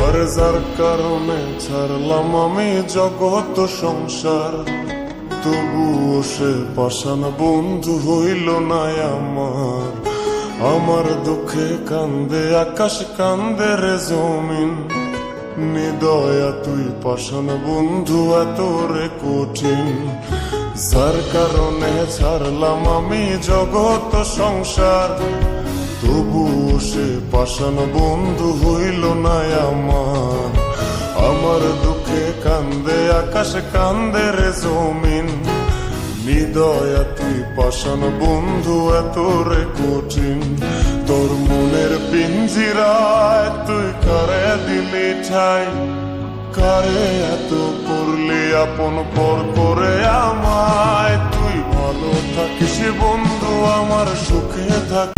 আরে যার কারণে ছাড়লাম আমি জগৎ সংসার, তবুও সে পাষাণ বন্ধু হইল না আমার। আমার দুঃখে কান্দে আকাশ, কান্দে রে জমিন, নিদয়া তুই পাষাণ বন্ধু এত রে কঠিন। যার কারণে ছাড়লাম আমি জগৎ সংসার, তবুও সে পাষাণ বন্ধু হইল না আমার। আমার দুঃখে কান্দে আকাশ, কান্দে রে জমিন, নিদয়া তুই পাষাণ বন্ধু এত রে কঠিন। তোর মনের পিঞ্জিরায় তুই কারে দিলি ঠাই, কারে এত করলি আপন পর করে আমায়। তুই ভালো থাকিস বন্ধু, আমার সুখে থাক।